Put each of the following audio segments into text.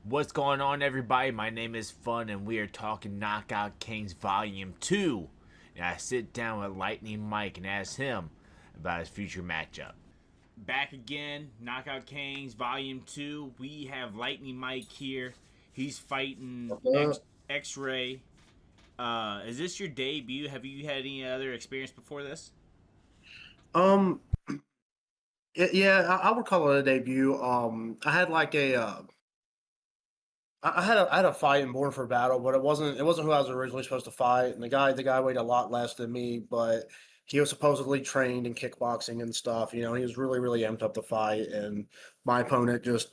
What's going on, everybody? My name is Fun, and we are talking Knockout Kingz Volume 2. And I sit down with Lightning Mike and ask him about his future matchup. Back again, Knockout Kingz Volume 2. We have Lightning Mike here. He's fighting X-Ray. Is this your debut? Have you had any other experience before this? Um, yeah, I would call it a debut. I had like I had a fight in Born for Battle, but it wasn't who I was originally supposed to fight. And the guy weighed a lot less than me, but he was supposedly trained in kickboxing and stuff. He was really amped up to fight, and my opponent just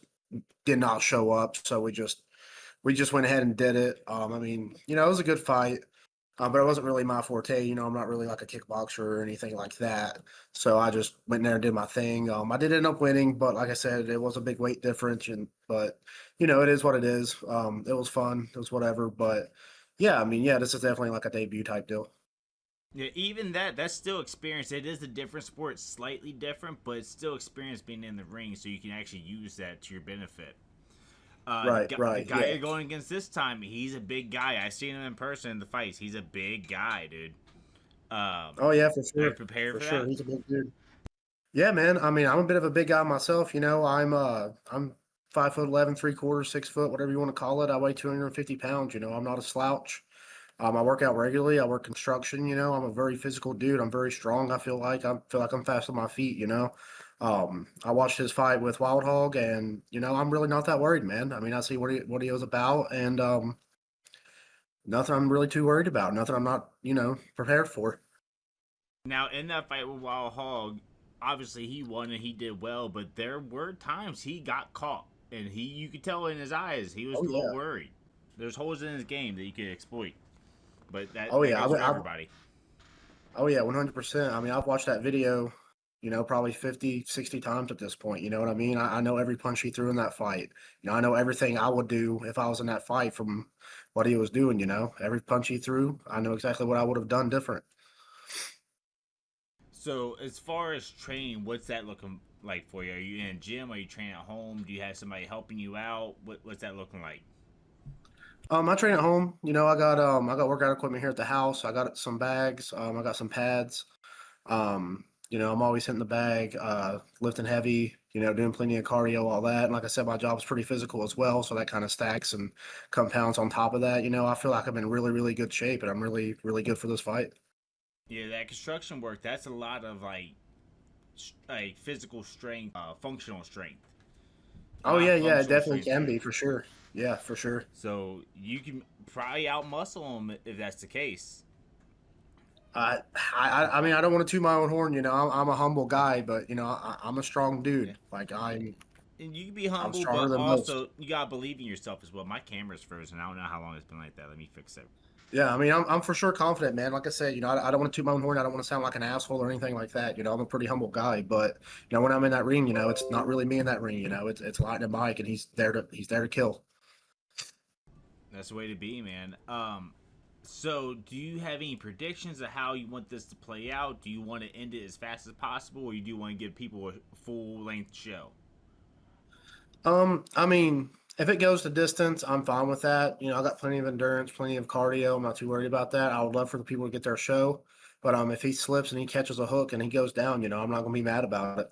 did not show up. So we just went ahead and did it. I mean, it was a good fight. But it wasn't really my forte. I'm not really like a kickboxer or anything like that. So I just went in there and did my thing. I did end up winning, but like I said, it was a big weight difference. But it is what it is. It was fun. It was whatever. But yeah, I mean, yeah, this is definitely like a debut type deal. Yeah, even that's still experience. It is a different sport, slightly different, but it's still experience being in the ring, so you can actually use that to your benefit. Right, The right, guy yeah. you're going against this time, he's a big guy. I seen him in person in the fights. He's a big guy, dude. Oh yeah, for Are you sure, prepared for for sure. that? He's a big dude. Yeah, man. I mean, I'm a bit of a big guy myself. I'm 5 foot 11, 3/4, 6 foot, whatever you want to call it. I weigh 250 pounds. I'm not a slouch. I work out regularly. I work construction. I'm a very physical dude. I'm very strong. I feel like I'm fast on my feet. I watched his fight with Wild Hog, and I'm really not that worried, man. I mean, I see what he was about, and nothing I'm really too worried about. Nothing I'm not prepared for. Now, in that fight with Wild Hog, obviously he won and he did well, but there were times he got caught, and you could tell in his eyes he was Oh a little yeah. worried. There's holes in his game that you could exploit, but that Oh that yeah. goes for everybody. Oh yeah, 100%. I mean, I've watched that video, probably 50, 60 times at this point. You know what I mean? I know every punch he threw in that fight. I know everything I would do if I was in that fight from what he was doing. Every punch he threw, I know exactly what I would have done different. So, as far as training, what's that looking like for you? Are you in a gym? Are you training at home? Do you have somebody helping you out? What's that looking like? I train at home. I got workout equipment here at the house. I got some bags. I got some pads. I'm always hitting the bag, lifting heavy, doing plenty of cardio, all that. And like I said, my job's pretty physical as well, so that kind of stacks and compounds on top of that. I feel like I'm in really good shape, and I'm really good for this fight. Yeah, that construction work, that's a lot of like physical strength, functional strength. A Oh lot of yeah, yeah, it functional definitely strength to can it. be for sure. Yeah, for sure. So you can probably outmuscle him if that's the case. I mean, I don't want to toot my own horn. I'm a humble guy, but I'm a strong Yeah. dude. Like And you can be I'm humble, stronger but than most. also you gotta believe in yourself as well. My camera's frozen. I don't know how long it's been like that. Let me fix it. Yeah, I mean, I'm for sure confident, man. Like I said, I don't want to toot my own horn. I don't want to sound like an asshole or anything like that. I'm a pretty humble guy, but when I'm in that ring, it's not really me in that ring. It's Lightning Mike, and he's there to kill. That's the way to be, man. So do you have any predictions of how you want this to play out? Do you want to end it as fast as possible, or you do want to give people a full length show? I mean, if it goes the distance, I'm fine with that. I got plenty of endurance, plenty of cardio. I'm not too worried about that. I would love for the people to get their show, but if he slips and he catches a hook and he goes down, I'm not gonna be mad about it.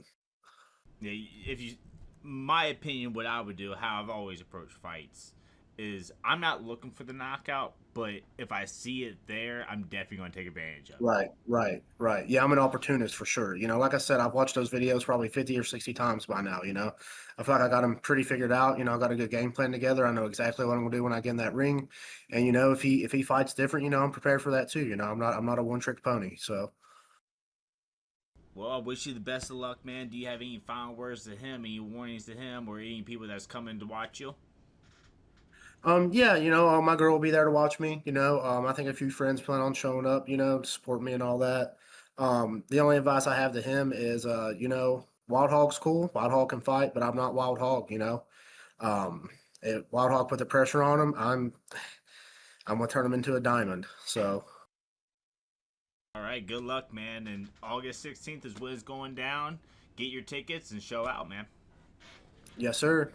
Yeah, if you, my opinion, what I would do, how I've always approached fights, is I'm not looking for the knockout, but if I see it there, I'm definitely going to take advantage of it. Right, right, right. Yeah, I'm an opportunist for sure. Like I said, I've watched those videos probably 50 or 60 times by now. I feel like I got them pretty figured out. I got a good game plan together. I know exactly what I'm gonna do when I get in that ring. And if he fights different, I'm prepared for that too. I'm not a one trick pony. So Well, I wish you the best of luck, man. Do you have any final words to him, any warnings to him, or any people that's coming to watch you? yeah, my girl will be there to watch me. I think a few friends plan on showing up, to support me and all that. The only advice I have to him is, Wild Hog's cool. Wild Hog can fight, but I'm not Wild Hog. If Wild Hog put the pressure on him, I'm gonna turn him into a diamond. So All right, good luck, man. And August 16th is when it's going down. Get your tickets and show out, man. yes, sir.